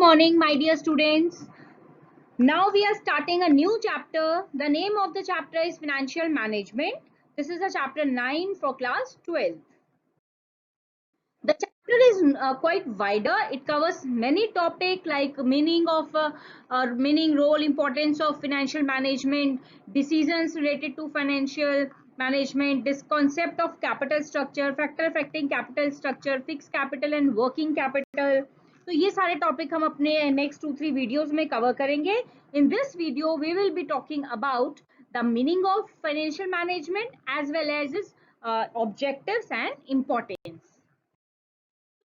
Morning, my dear students. Now we are starting a new chapter. The name of the chapter is Financial Management. This is a chapter 9 for class 12. The chapter is quite wider. It covers many topics like meaning of meaning, role, importance of financial management, decisions related to financial management, this concept of capital structure, factor affecting capital structure, fixed capital and working capital. तो ये सारे topic हम अपने next 2-3 videos में cover करेंगे. In this video we will be talking about the meaning of financial management as well as its objectives and importance.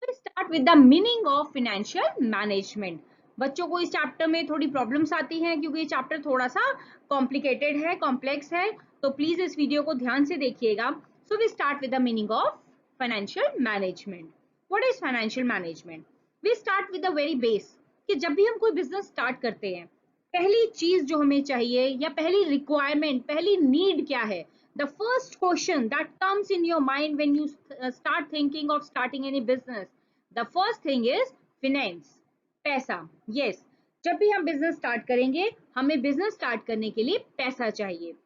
Start with the meaning of financial management. बच्चों को इस chapter में थोड़ी problems आती हैं क्योंकि ये चैप्टर थोड़ा सा कॉम्प्लिकेटेड है, कॉम्प्लेक्स है, तो प्लीज इस वीडियो को ध्यान से देखिएगा. So we start with the meaning of financial management. What is financial management? We start with the very base कि जब भी हम कोई बिजनेस स्टार्ट करते हैं, पहली चीज जो हमें चाहिए या पहली रिक्वायरमेंट, पहली नीड क्या है? The first question that comes in your mind when you start thinking of starting any business, the first thing is finance, पैसा. Yes, जब भी हम बिजनेस स्टार्ट करेंगे, हमें बिजनेस स्टार्ट करने के लिए पैसा चाहिए.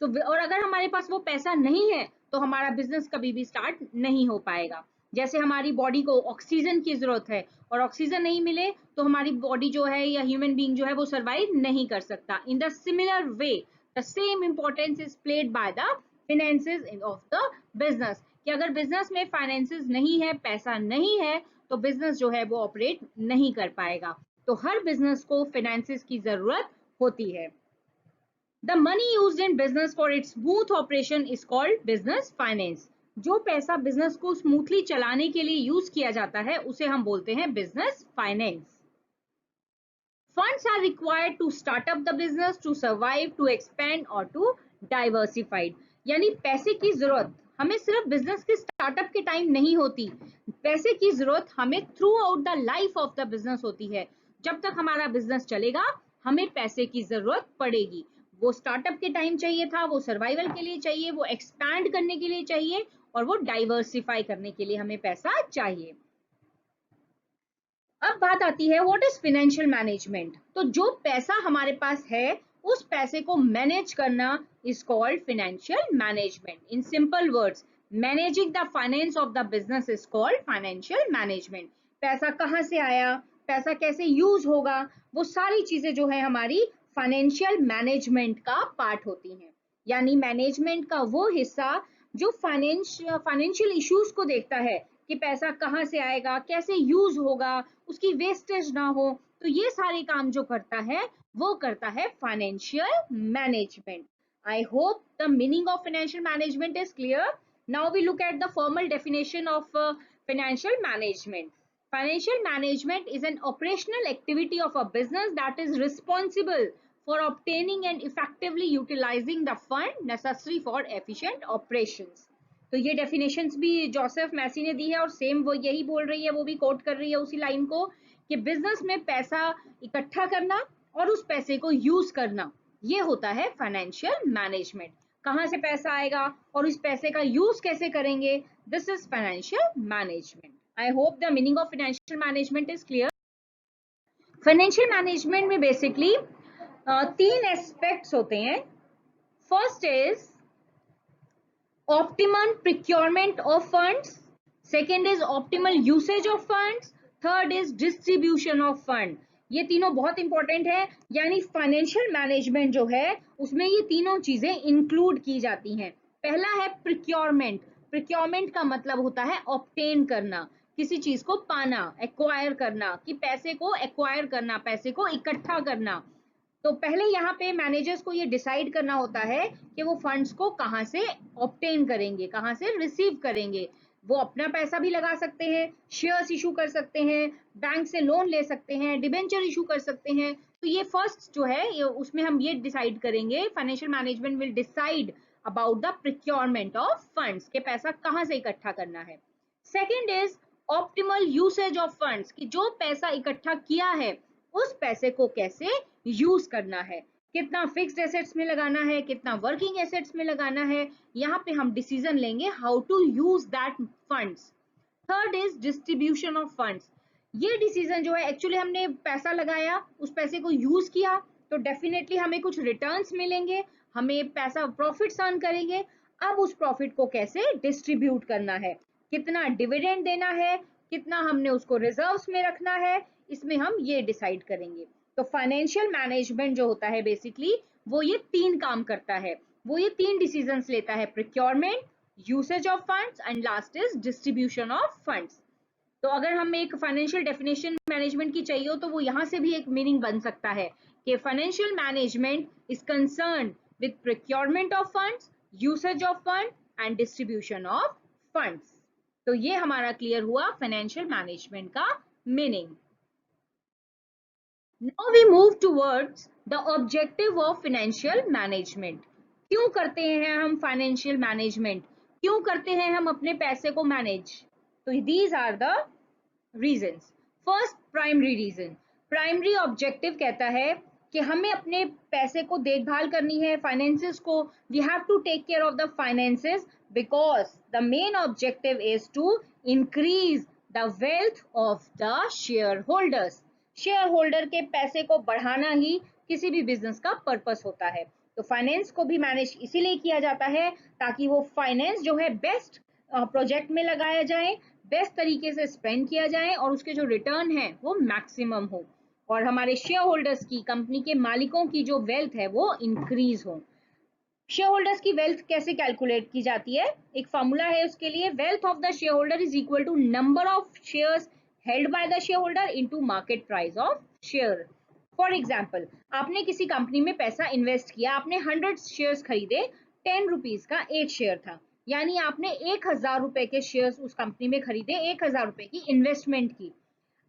और अगर हमारे पास वो पैसा नहीं है तो हमारा बिजनेस कभी भी स्टार्ट नहीं हो पाएगा. जैसे हमारी बॉडी को ऑक्सीजन की जरूरत है और ऑक्सीजन नहीं मिले तो हमारी बॉडी जो है या ह्यूमन बीइंग जो है वो सर्वाइव नहीं कर सकता. In the similar way the same importance is played by the finances of the business. कि अगर बिजनेस में फाइनेंसेस नहीं है, पैसा नहीं है, तो बिजनेस जो है वो ऑपरेट नहीं कर पाएगा. तो हर बिजनेस को फाइनेंसेस की जरूरत होती है. The money used in business for its smooth operation is called business finance. जो पैसा बिजनेस को स्मूथली चलाने के लिए यूज किया जाता है उसे हम बोलते हैं business finance. Funds are required to start up the business, to survive, to expand or to diversify. यानी पैसे की जरूरत हमें सिर्फ बिजनेस के स्टार्टअप के टाइम नहीं होती, पैसे की जरूरत हमें through out the life of the business होती है. जब तक हमारा बिजनेस चलेगा हमें पैसे की जरूरत पड़ेगी. वो स्टार्टअप के टाइम चाहिए था, वो सर्वाइवल के लिए चाहिए, वो एक्सपैंड करने के लिए चाहिए और वो डाइवर्सिफाई करने के लिए हमें पैसा चाहिए. अब बात आती है व्हाट इज फाइनेंशियल मैनेजमेंट. तो जो पैसा हमारे पास है उस पैसे को मैनेज करना is called financial management. In simple words, managing the finance of the business is called financial management. पैसा कहाँ से आया, पैसा कैसे यूज होगा, वो सारी चीजें जो है हमारी फाइनेंशियल मैनेजमेंट का पार्ट होती हैं. यानी मैनेजमेंट का वो हिस्सा जो फाइनेंशियल इश्यूज को देखता है कि पैसा कहाँ से आएगा, कैसे यूज होगा, उसकी वेस्टेज ना हो, तो ये सारे काम जो करता है वो करता है financial management. I hope the meaning of financial management is clear. Now we look at the formal definition of financial management. Financial management is an operational activity of a business that is responsible for obtaining and effectively utilizing the fund necessary for efficient operations. तो ये definitions भी Joseph Massey ने दी है और same वो यही बोल रही है, वो भी कोट कर रही है उसी लाइन को कि बिजनेस में पैसा इकट्ठा करना और उस पैसे को यूज करना, ये होता है फाइनेंशियल मैनेजमेंट. कहाँ से पैसा आएगा और उस पैसे का यूज कैसे करेंगे, this is financial management. I hope the meaning of financial management is clear. Financial management में basically तीन aspects होते हैं. First is optimum procurement of funds. Second is optimal usage of funds. Third is distribution of fund. ये तीनों बहुत important है. यानी financial management जो है उसमें ये तीनों चीजें इंक्लूड की जाती हैं. पहला है प्रिक्योरमेंट. प्रिक्योरमेंट का मतलब होता है ऑब्टेन करना, किसी चीज को पाना, एक्वायर करना, कि पैसे को एक्वायर करना, पैसे को इकट्ठा करना. तो पहले यहाँ पे मैनेजर्स को ये डिसाइड करना होता है कि वो फंड्स को कहाँ से ऑब्टेन करेंगे, कहाँ से रिसीव करेंगे. वो अपना पैसा भी लगा सकते हैं, शेयर्स इशू कर सकते हैं, बैंक से लोन ले सकते हैं, डिबेंचर इशू कर सकते हैं. तो ये फर्स्ट जो है उसमें हम ये डिसाइड करेंगे, financial management will decide about the procurement of funds, के पैसा कहाँ से इकट्ठा करना है. Second is optimal usage of funds, कि जो पैसा इकट्ठा किया है उस पैसे को कैसे यूज करना है, कितना फिक्स्ड एसेट्स में लगाना है, कितना वर्किंग एसेट्स में लगाना है. यहाँ पे हम डिसीजन लेंगे how to use that funds. Third is distribution of funds, ये डिसीजन जो है, एक्चुअली हमने पैसा लगाया, उस पैसे को यूज किया, तो डेफिनेटली हमें कुछ रिटर्न्स मिलेंगे, हमें पैसा प्रॉफिट्स अर्न करेंगे। अब उस प्रॉफिट को कैसे डिस्ट्रीब्यूट करना है, कितना डिविडेंड देना है, कितना हमने उसको रिजर्व्स में रखना है, इसमें हम ये डिसाइड करेंगे। तो फाइनेंशियल मैनेजमेंट जो होता है बेसिकली वो ये तीन काम करता है, वो ये तीन डिसीजंस लेता है, procurement, usage of funds and last is distribution of funds. तो अगर हम एक फाइनेंशियल डेफिनेशन मैनेजमेंट की चाहिए तो वो यहाँ से भी एक मीनिंग बन सकता है कि financial management is concern with procurement of funds, usage of fund and distribution of funds. तो ये हमारा क्लियर हुआ फाइनेंशियल मैनेजमेंट का meaning. Now we move towards the objective of financial management. क्यों करते हैं हम फाइनेंशियल मैनेजमेंट, क्यों करते हैं हम अपने पैसे को मैनेज? तो these are the reasons. First, primary reason. Primary objective कहता है कि हमें अपने पैसे को देखभाल करनी है, फाइनेंसेस को, we have to take care of the finances because the main objective is to increase the wealth of the shareholders. Shareholder के पैसे को बढ़ाना ही किसी भी बिजनेस का पर्पस होता है। तो फाइनेंस को भी मैनेज इसीलिए किया जाता है ताकि वो फाइनेंस जो है बेस्ट प्रोजेक्ट में लगाया जाए, बेस्ट तरीके से स्पेंड किया जाए और उसके जो रिटर्न है वो मैक्सिमम हो और हमारे शेयर होल्डर्स की, कंपनी के मालिकों की जो वेल्थ है वो इंक्रीज हो। शेयर होल्डर्स की वेल्थ कैसे कैलकुलेट की जाती है? एक फॉर्मूला है उसके लिए, wealth of the shareholder is equal to number of shares held by the shareholder into market price of share. For example, आपने किसी कंपनी में पैसा इन्वेस्ट किया, आपने 100 शेयर्स खरीदे, 10 रुपीज का एक शेयर था, यानी आपने 1000 रुपए के शेयर्स उस कंपनी में खरीदे, 1000 रुपए की इन्वेस्टमेंट की।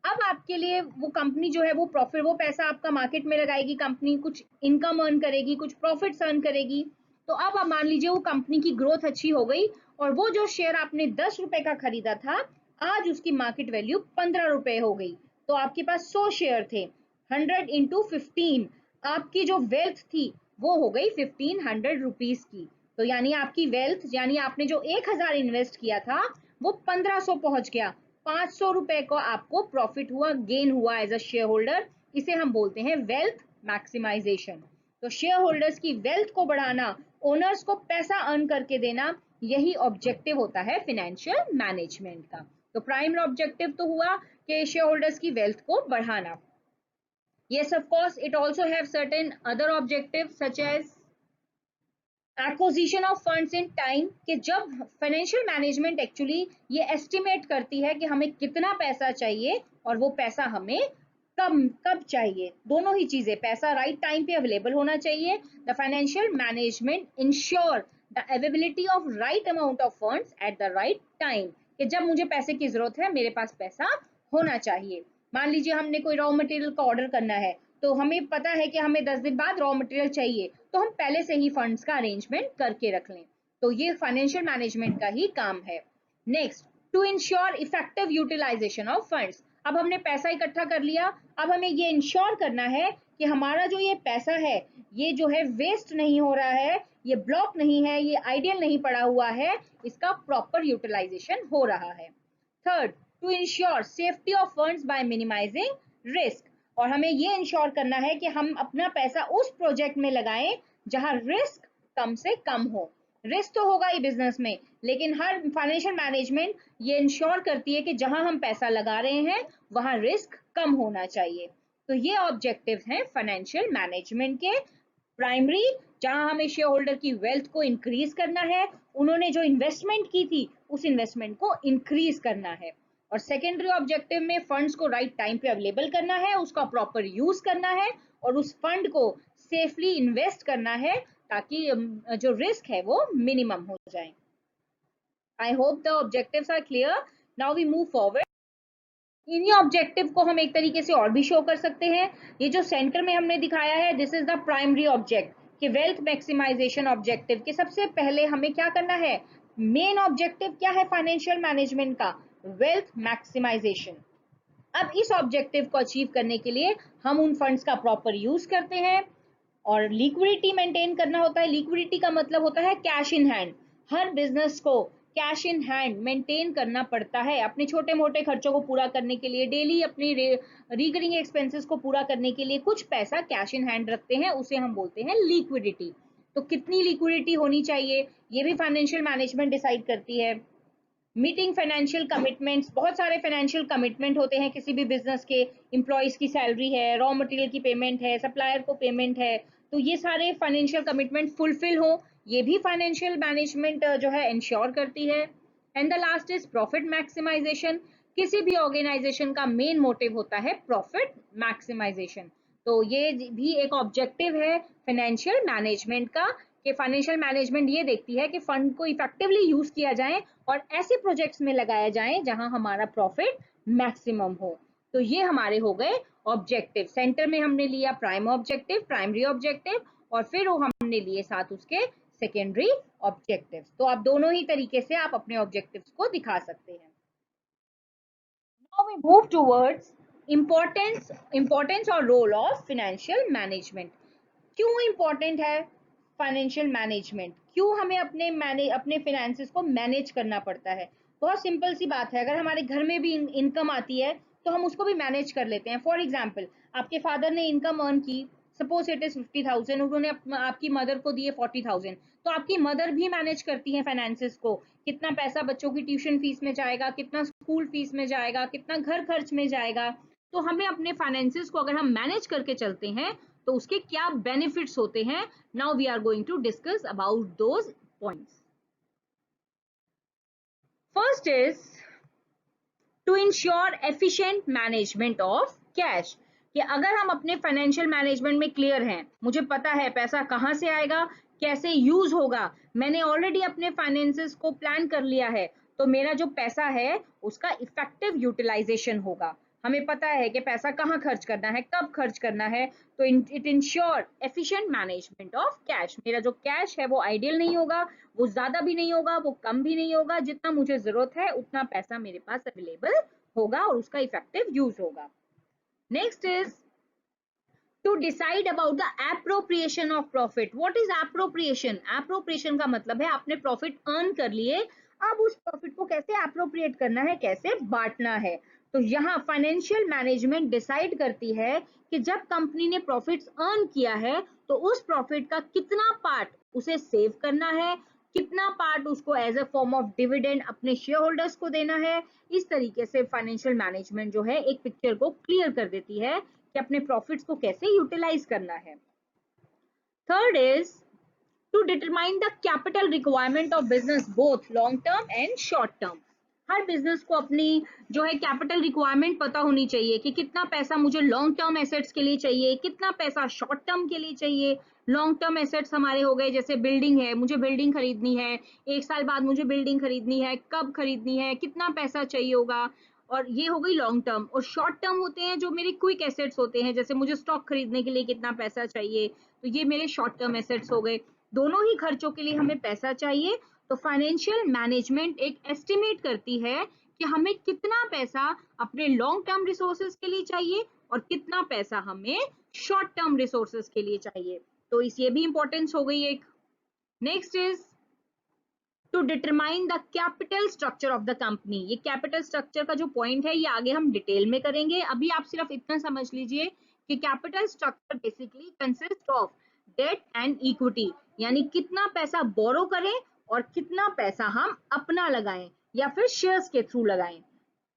अब आपके लिए वो कंपनी जो है वो प्रॉफिट, वो पैसा आपका मार्केट में लगाएगी, कंपनी कुछ इनकम अर्न करेगी, कुछ प्रॉफिट्स अर्न करेगी। तो अब आप मान लीजिए वो कंपनी की ग्रोथ अच्छी हो गई और वो जो शेयर आपने 10 रुपए का खरीदा था, आज उसकी मार्केट वैल्यू 15 रुपए हो गई। तो आपके पास 100 शेयर थे, 100 इंटू 15, आपकी जो वेल्थ थी वो हो गई 1500 रुपीज की। तो यानी आपकी वेल्थ, यानी आपने जो 1000 इन्वेस्ट किया था वो 1500 पहुंच गया, 500 रुपए को आपको प्रॉफिट हुआ, गेन हुआ एज अ शेयर होल्डर। इसे हम बोलते हैं वेल्थ मैक्सिमाइजेशन। तो शेयर होल्डर्स की वेल्थ को बढ़ाना, ओनर्स को पैसा अर्न करके देना, यही ऑब्जेक्टिव होता है फाइनेंशियल मैनेजमेंट का। तो प्राइमरी ऑब्जेक्टिव तो हुआ कि शेयर होल्डर्स की वेल्थ को बढ़ाना। Yes, of course, it also have certain other objectives such as acquisition of funds in time, कि जब फाइनेंशियल मैनेजमेंट एक्चुअली ये एस्टिमेट करती है कि हमें कितना पैसा चाहिए और वो पैसा हमें कब चाहिए, दोनों ही चीजें, पैसा राइट टाइम पे अवेलेबल होना चाहिए। The financial management ensure the availability of right amount of funds at the right time, कि जब मुझे पैसे की जरूरत है मेरे पास पैसा होना चाहिए। मान लीजिए हमने कोई रॉ मटेरियल का ऑर्डर करना है, तो हमें पता है कि हमें 10 दिन बाद रॉ मटेरियल चाहिए, तो हम पहले से ही फंड्स का अरेंजमेंट करके रख लें। तो ये फाइनेंशियल मैनेजमेंट का ही काम है। Next, to ensure effective utilization of funds. अब हमने पैसा इकट्ठा कर लिया, अब हमें ये इंश्योर करना है कि हमारा जो ये पैसा है ये जो है वेस्ट नहीं हो रहा है, ये ब्लॉक नहीं है, ये आइडियल नहीं पड़ा हुआ है, इसका प्रॉपर यूटिलाइजेशन हो रहा है। Third, to ensure safety of funds by minimizing risk. और हमें ये इंश्योर करना है कि हम अपना पैसा उस प्रोजेक्ट में लगाएं जहां रिस्क कम से कम हो। रिस्क तो होगा ही बिजनेस में, लेकिन हर फाइनेंशियल मैनेजमेंट ये इंश्योर करती है कि जहां हम पैसा लगा रहे हैं वहां रिस्क कम होना चाहिए। तो ये ऑब्जेक्टिव्स हैं फाइनेंशियल मैनेजमेंट के। प्राइमरी, जहां हमें शेयर होल्डर की वेल्थ को इंक्रीज करना है, उन्होंने जो इन्वेस्टमेंट की थी उस इन्वेस्टमेंट को इंक्रीज करना है। और सेकेंडरी ऑब्जेक्टिव में फंड्स को राइट टाइम पे अवेलेबल करना है, उसका प्रॉपर यूज करना है और उस फंड को सेफली इन्वेस्ट करना है ताकि जो रिस्क है वो मिनिमम हो जाए। I hope the objectives are clear. Now we move forward. इन्हीं ऑब्जेक्टिव को हम एक तरीके से और भी शो कर सकते हैं। ये जो सेंटर में हमने दिखाया है, this is the primary object कि वेल्थ मैक्सिमाइजेशन ऑब्जेक्टिव के सबसे पहले हमें क्या करना है, मेन ऑब्जेक्टिव क्या है फाइनेंशियल मैनेजमेंट का, वेल्थ मैक्सिमाइजेशन। अब इस ऑब्जेक्टिव को अचीव करने के लिए हम उन फंड्स का प्रॉपर यूज करते हैं और लिक्विडिटी मेंटेन करना होता है। लिक्विडिटी का मतलब होता है cash in hand. Her business को कैश इन हैंड मेंटेन करना पड़ता है अपने छोटे मोटे खर्चों को पूरा करने के लिए, डेली अपनी रिकरिंग एक्सपेंसेस को पूरा करने के लिए कुछ पैसा कैश इन हैंड रखते हैं, उसे हम बोलते हैं लिक्विडिटी। तो कितनी लिक्विडिटी होनी चाहिए ये भी फाइनेंशियल मैनेजमेंट डिसाइड करती है। मीटिंग फाइनेंशियल कमिटमेंट्स, बहुत सारे फाइनेंशियल कमिटमेंट होते हैं किसी भी बिजनेस के, एम्प्लॉयज की सैलरी है, रॉ मटेरियल की पेमेंट है, सप्लायर को पेमेंट है, तो ये सारे फाइनेंशियल कमिटमेंट फुलफिल हो, ये भी फाइनेंशियल मैनेजमेंट जो है इंश्योर करती है। And the last is profit maximization. किसी भी ऑर्गेनाइजेशन का मेन मोटिव होता है प्रॉफिट मैक्सिमाइजेशन। तो ये भी एक ऑब्जेक्टिव है फाइनेंशियल मैनेजमेंट का, कि फाइनेंशियल मैनेजमेंट ये देखती है कि फंड को इफेक्टिवली यूज किया जाए और ऐसे प्रोजेक्ट्स में लगाया जाए जहां हमारा प्रॉफिट मैक्सिमम हो। तो ये हमारे हो गए ऑब्जेक्टिव। सेंटर में हमने लिया प्राइम ऑब्जेक्टिव, प्राइमरी ऑब्जेक्टिव, और फिर वो हमने लिए साथ उसके सेकेंडरी ऑब्जेक्टिव्स। तो आप दोनों ही तरीके से आप अपने ऑब्जेक्टिव्स को दिखा सकते हैं। Now we move towards importance और role of financial management। क्यों इम्पोर्टेंट है फाइनेंशियल मैनेजमेंट, क्यों हमें अपने फिनेंसेस को मैनेज करना पड़ता है? बहुत सिंपल सी बात है, अगर हमारे घर में भी इनकम आती है तो हम उसको भी मैनेज कर लेते हैं। फॉर एग्जाम्पल, आपके फादर ने इनकम अर्न की, सपोज इट इज 50,000, उन्होंने आपकी मदर को दिए 40,000, तो आपकी मदर भी मैनेज करती है फाइनेंसेस को, कितना पैसा बच्चों की ट्यूशन फीस में जाएगा, कितना स्कूल फीस में जाएगा, कितना घर खर्च में जाएगा। तो हमें अपने फाइनेंसेस को अगर हम मैनेज करके चलते हैं तो उसके क्या बेनिफिट्स होते हैं। Now we are going to discuss about those points. First is to ensure efficient management of cash, कि अगर हम अपने फाइनेंशियल मैनेजमेंट में क्लियर हैं, मुझे पता है पैसा कहां से आएगा, कैसे यूज होगा, मैंने ऑलरेडी अपने फाइनेंसेस को प्लान कर लिया है, तो मेरा जो पैसा है उसका इफेक्टिव यूटिलाइजेशन होगा। हमें पता है कि पैसा कहाँ खर्च करना है, कब खर्च करना है, तो it ensure efficient management of cash. मेरा जो कैश है वो आइडियल नहीं होगा, वो ज्यादा भी नहीं होगा, वो कम भी नहीं होगा, जितना मुझे जरूरत है उतना पैसा मेरे पास अवेलेबल होगा और उसका इफेक्टिव यूज होगा। Next is to decide about the appropriation of profit. What is appropriation? Appropriation का मतलब है आपने प्रॉफिट अर्न कर लिए, अब उस प्रॉफिट को कैसे एप्रोप्रिएट करना है, कैसे बांटना है। तो यहाँ फाइनेंशियल मैनेजमेंट डिसाइड करती है कि जब कंपनी ने प्रॉफिट्स अर्न किया है तो उस प्रॉफिट का कितना पार्ट उसे सेव करना है, कितना पार्ट उसको as a form of dividend अपने शेयर होल्डर्स को देना है। इस तरीके से फाइनेंशियल मैनेजमेंट जो है एक पिक्चर को क्लियर कर देती है कि अपने प्रॉफिट्स को कैसे यूटिलाइज करना है। Third is to determine the capital requirement of business both long term and short term. हर बिजनेस को अपनी जो है कैपिटल रिक्वायरमेंट पता होनी चाहिए कि कितना पैसा मुझे लॉन्ग टर्म एसेट्स के लिए चाहिए, कितना पैसा शॉर्ट टर्म के लिए चाहिए। लॉन्ग टर्म एसेट्स हमारे हो गए, जैसे बिल्डिंग है, मुझे बिल्डिंग खरीदनी है, 1 साल बाद मुझे बिल्डिंग खरीदनी है, कब खरीदनी है, कितना पैसा चाहिए होगा, और ये हो गई लॉन्ग टर्म। और शॉर्ट टर्म होते हैं जो मेरे क्विक एसेट्स होते हैं, जैसे मुझे स्टॉक खरीदने के लिए कितना पैसा चाहिए, तो ये मेरे शॉर्ट टर्म एसेट्स हो गए। दोनों ही खर्चों के लिए हमें पैसा चाहिए, तो फाइनेंशियल मैनेजमेंट एक एस्टिमेट करती है कि हमें कितना पैसा अपने लॉन्ग टर्म रिसोर्सेज के लिए चाहिए और कितना पैसा हमें शॉर्ट टर्म रिसोर्सेज के लिए चाहिए। तो इस ये भी इंपॉर्टेंस हो गई एक। Next is to determine the capital structure of the company. ये कैपिटल स्ट्रक्चर का जो पॉइंट है ये आगे हम डिटेल में करेंगे, अभी आप सिर्फ इतना समझ लीजिए कि capital structure basically consist of debt and equity, यानी कितना पैसा बोरो करें और कितना पैसा हम अपना लगाएं या फिर शेयर्स के थ्रू लगाएं।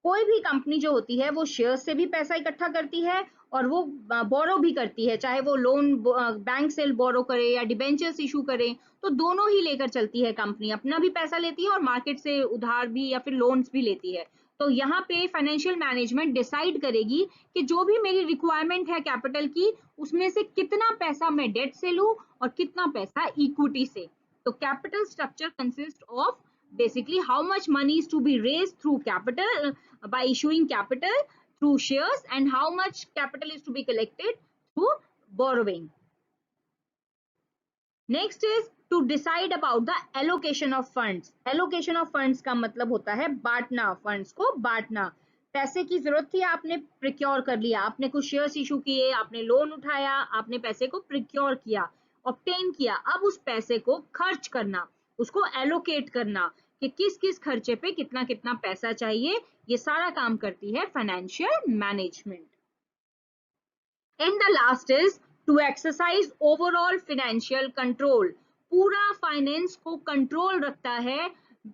कोई भी कंपनी जो होती है वो शेयर से भी पैसा इकट्ठा करती है और वो बोरो भी करती है, चाहे वो लोन बैंक से बोरो करे या डिबेंचर्स इशू करे, तो दोनों ही लेकर चलती है कंपनी, अपना भी पैसा लेती है और मार्केट से उधार भी या फिर लोन्स भी लेती है। तो यहाँ पे फाइनेंशियल मैनेजमेंट डिसाइड करेगी कि जो भी मेरी रिक्वायरमेंट है कैपिटल की, उसमें से कितना पैसा मैं डेट से लूं और कितना पैसा इक्विटी से। तो capital structure consist of basically how much money is to be raised through capital by issuing capital through shares, and how much capital is to be collected through borrowing. Next is to decide about the allocation of funds. Allocation of funds का मतलब होता है बांटना, funds को बांटना। पैसे की जरूरत थी, आपने प्रिक्योर कर लिया, आपने कुछ शेयर्स इशू किए, आपने लोन उठाया, आपने पैसे को प्रिक्योर किया, ऑब्टेन किया, अब उस पैसे को खर्च करना, उसको एलोकेट करना, कि किस किस खर्चे पे कितना कितना पैसा चाहिए, ये सारा काम करती है financial management. And the last is to exercise overall financial control. पूरा फाइनेंस को कंट्रोल रखता है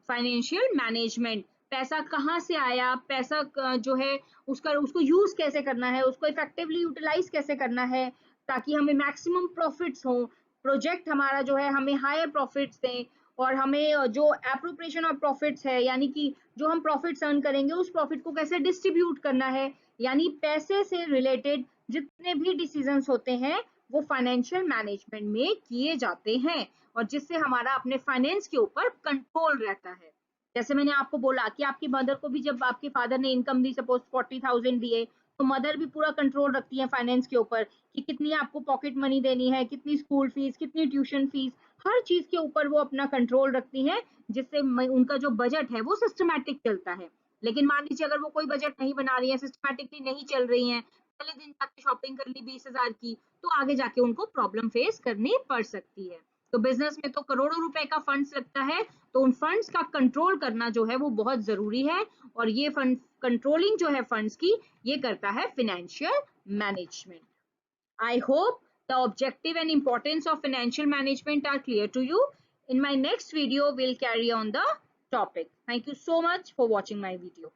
फाइनेंशियल मैनेजमेंट। पैसा कहाँ से आया, पैसा जो है उसको यूज कैसे करना है, उसको इफेक्टिवली यूटिलाइज कैसे करना है ताकि हमें मैक्सिमम प्रॉफिट्स हो, प्रोजेक्ट हमारा जो है हमें हायर प्रॉफिट्स दें, और हमें जो एप्रोप्रिएशन ऑफ प्रॉफिट्स है यानी कि जो हम प्रॉफिट्स अर्न करेंगे उस प्रॉफिट को कैसे डिस्ट्रीब्यूट करना है, यानी पैसे से रिलेटेड जितने भी डिसीजंस होते हैं वो फाइनेंशियल मैनेजमेंट में किए जाते हैं, और जिससे हमारा अपने फाइनेंस के ऊपर कंट्रोल रहता है। जैसे मैंने आपको बोला कि आपकी मदर को भी जब आपके फादर ने इनकम दी, सपोज 40,000 दिए, तो मदर भी पूरा कंट्रोल रखती है फाइनेंस के ऊपर कि कितनी आपको पॉकेट मनी देनी है, कितनी स्कूल फीस, कितनी ट्यूशन फीस, हर चीज के ऊपर वो अपना कंट्रोल रखती हैं, जिससे उनका जो बजट है वो सिस्टमैटिक चलता है। लेकिन मान लीजिए अगर वो कोई बजट नहीं बना रही है, सिस्टमैटिकली नहीं चल रही हैं, पहले दिन जाके शॉपिंग कर ली 20,000 की, तो आगे जाके उनको प्रॉब्लम फेस करनी पड़ सकती है। तो बिजनेस में तो करोड़ों रुपए का फंड्स लगता है, तो उन फंड्स का कंट्रोल करना जो है वो बहुत जरूरी है, और ये फंड कंट्रोलिंग जो है फंड्स की, ये करता है financial management. I hope the objective and importance of financial management are clear to you. In my next video, we'll carry on the topic. Thank you so much for watching my video.